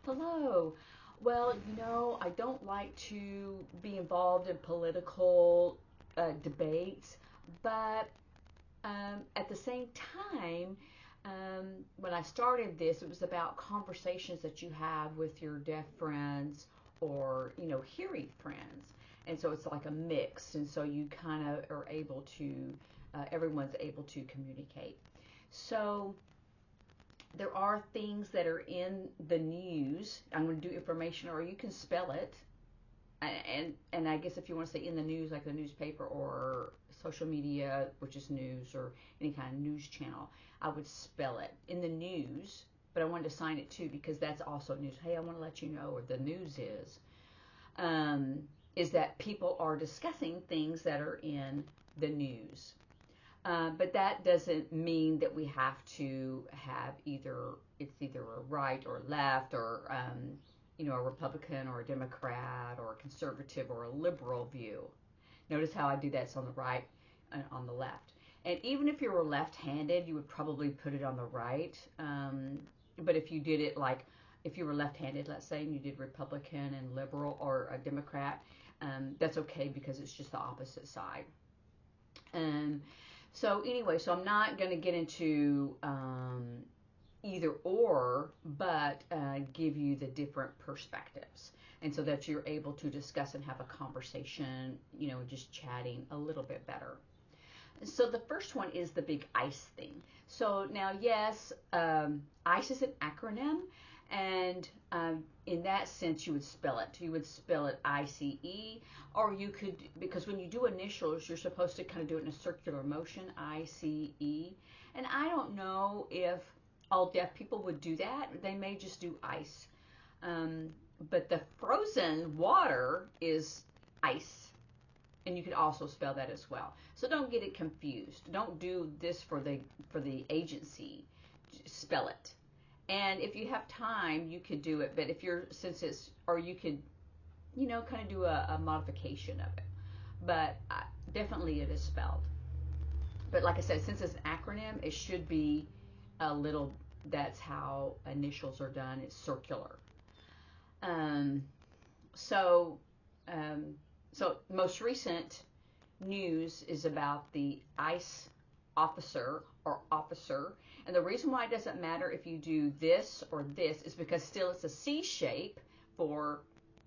Hello. Well, I don't like to be involved in political debates, but at the same time, when I started this, it was about conversations that you have with your deaf friends or, hearing friends. And so it's like a mix. And so you kind of are able to, everyone's able to communicate. So, there are things that are in the news. I'm going to do information, or you can spell it. And I guess if you want to say in the news, like the newspaper or social media, which is news, or any kind of news channel, I would spell it in the news. But I wanted to sign it too because that's also news. Hey, I want to let you know, or the news um, is that people are discussing things that are in the news. But that doesn't mean that we have to have it's either a right or left or, a Republican or a Democrat or a conservative or a liberal view. Notice how I do that's on the right and on the left. And even if you were left-handed, you would probably put it on the right. But if you did it like, if you were left-handed, let's say, and you did Republican and liberal or a Democrat, that's okay because it's just the opposite side. Um, so anyway, so I'm not going to get into either or, but give you the different perspectives. And so that you're able to discuss and have a conversation, just chatting a little bit better. So the first one is the big ICE thing. So now, yes, ICE is an acronym, and in that sense, you would spell it. You would spell it ICE, or you could, because when you do initials, you're supposed to kind of do it in a circular motion, ICE. And I don't know if all deaf people would do that. They may just do ICE. But the frozen water is ICE. And you could also spell that as well. So don't get it confused. Don't do this for the agency. Just spell it. And if you have time, you could do it. But if you're since it's or you could, kind of do a modification of it. But definitely it is spelled. But like I said, since it's an acronym, it should be a little. That's how initials are done. It's circular. Um, so um, So most recent news is about the ICE officer. And the reason why it doesn't matter if you do this or this is because still it's a C shape for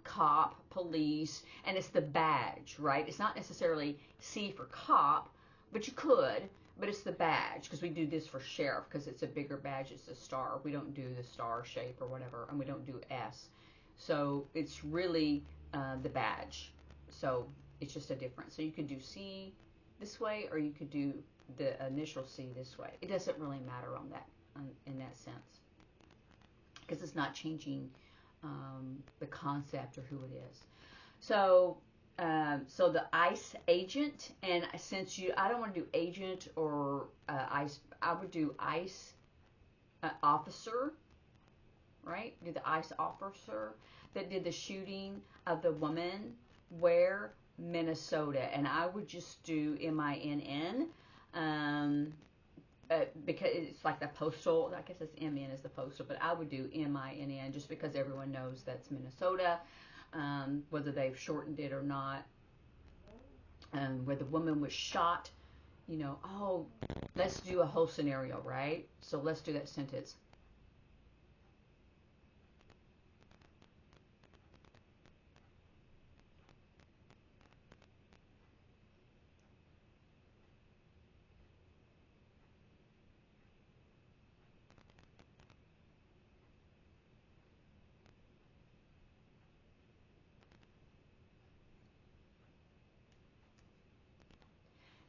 cop, police, and it's the badge, right? It's not necessarily C for cop, but you could, but it's the badge because we do this for sheriff because it's a bigger badge, it's a star. We don't do the star shape or whatever, and we don't do S. So it's really the badge. So it's just a difference. So you could do C this way, or you could do the initial C this way. It doesn't really matter on that, in that sense, because it's not changing the concept or who it is. So, so the ICE agent, and since I don't want to do agent or ICE, I would do ICE officer, right? Do the ICE officer that did the shooting of the woman where Minnesota, and I would just do MINN, because it's like the postal. I guess it's MN is the postal, but I would do MINN just because everyone knows that's Minnesota, whether they've shortened it or not. Where the woman was shot, oh, let's do a whole scenario, right? So let's do that sentence.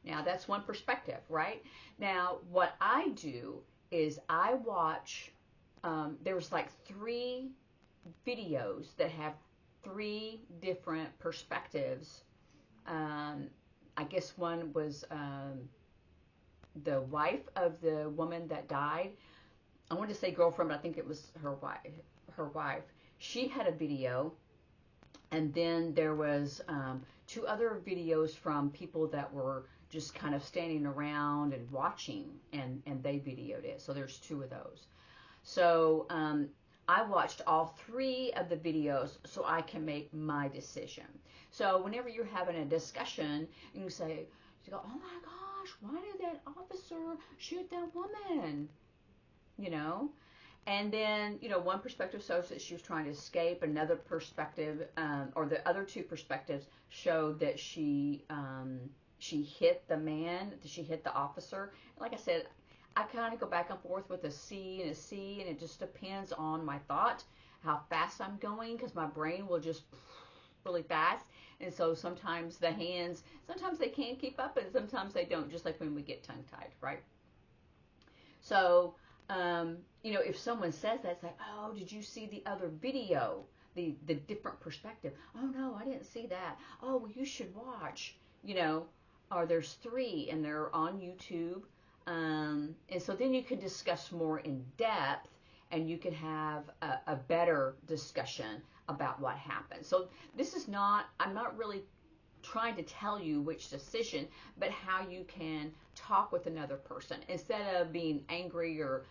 Now, that's one perspective, right? Now, what I do is I watch, there's like 3 videos that have 3 different perspectives. Um, I guess one was the wife of the woman that died. I wanted to say girlfriend, but I think it was her wife. Her wife. She had a video, and then there was 2 other videos from people that were just kind of standing around and watching, and they videoed it. So there's 2 of those. So I watched all 3 of the videos so I can make my decision. So whenever you're having a discussion, you say, you go, oh my gosh, why did that officer shoot that woman? You know? And then, one perspective shows that she was trying to escape. Another perspective, or the other 2 perspectives, showed that she hit the man, that she hit the officer. Like I said, I kind of go back and forth with a C and a C, and it just depends on my thought, how fast I'm going, because my brain will just really fast. And so sometimes the hands, sometimes they can keep up, and sometimes they don't, just like when we get tongue-tied, right? So, if someone says that, it's like, oh, did you see the other video? The different perspective. Oh, no, I didn't see that. Oh, well, you should watch, or there's 3 and they're on YouTube. And so then you can discuss more in depth, and you can have a better discussion about what happened. So this is not, I'm not really trying to tell you which decision, but how you can talk with another person instead of being angry or,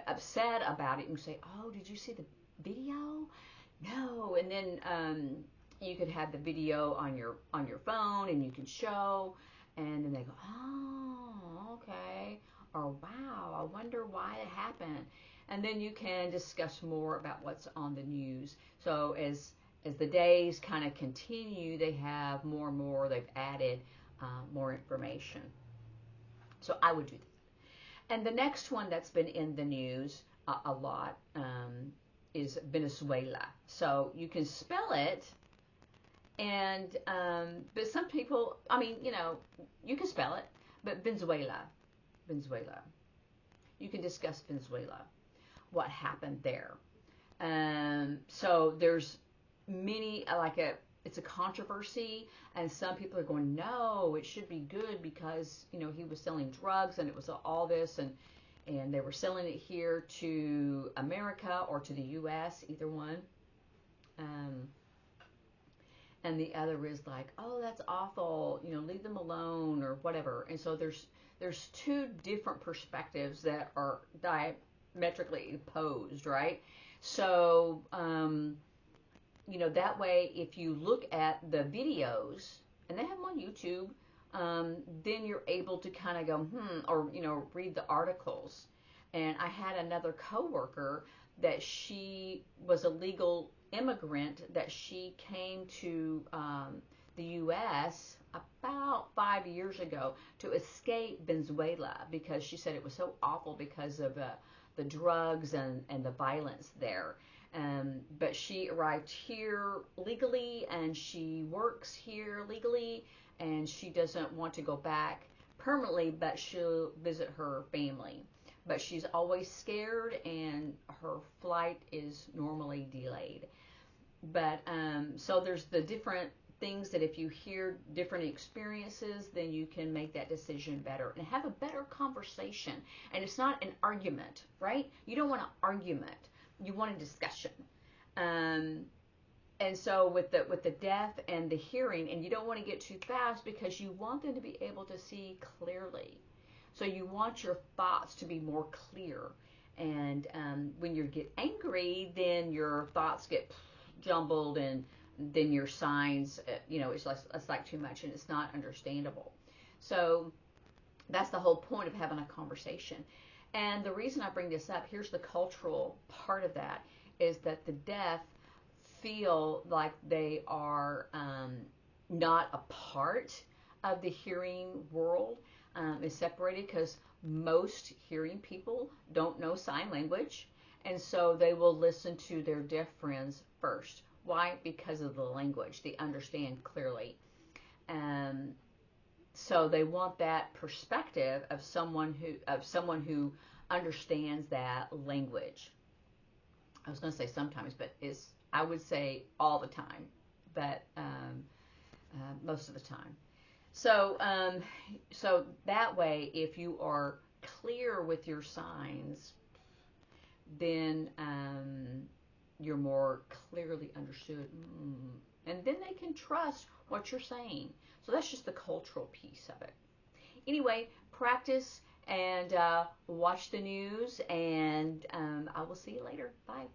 upset about it. You say, oh, did you see the video? No. And then you could have the video on your phone, and you can show, and then they go, oh, okay, or wow, I wonder why it happened. And then you can discuss more about what's on the news. So as the days kind of continue, they have more and more, they've added more information. So I would do that. And the next one that's been in the news a lot is Venezuela. So you can spell it, and but some people, you can spell it, but Venezuela. You can discuss Venezuela, what happened there. So there's many, it's a controversy, and some people are going, no, it should be good because, he was selling drugs, and it was all this, and they were selling it here to America or to the U.S., either one. And the other is like, oh, that's awful, leave them alone or whatever. And so there's 2 different perspectives that are diametrically opposed, right? So, that way, if you look at the videos, and they have them on YouTube, then you're able to kind of go, or, read the articles. And I had another coworker that she was a legal immigrant, that she came to the U.S. about 5 years ago to escape Venezuela, because she said it was so awful because of the drugs and the violence there. But she arrived here legally, and she works here legally, and she doesn't want to go back permanently, but she'll visit her family. But she's always scared, and her flight is normally delayed. But so there's the different things that if you hear different experiences, then you can make that decision better and have a better conversation. And it's not an argument, right? You don't want an argument. You want a discussion. And so with the deaf and the hearing, and you don't want to get too fast because you want them to be able to see clearly. So you want your thoughts to be more clear. And when you get angry, then your thoughts get jumbled, and then your signs, it's like too much, and it's not understandable. So that's the whole point of having a conversation. And the reason I bring this up, here's the cultural part of that, is that the deaf feel like they are not a part of the hearing world, is separated, because most hearing people don't know sign language, and so they will listen to their deaf friends first. Why? Because of the language. They understand clearly. So they want that perspective of someone who understands that language. I was going to say sometimes, but I would say all the time, but most of the time. So so that way, if you are clear with your signs, then you're more clearly understood, and then they can trust what you're saying. So that's just the cultural piece of it. Anyway, practice and watch the news. And I will see you later. Bye.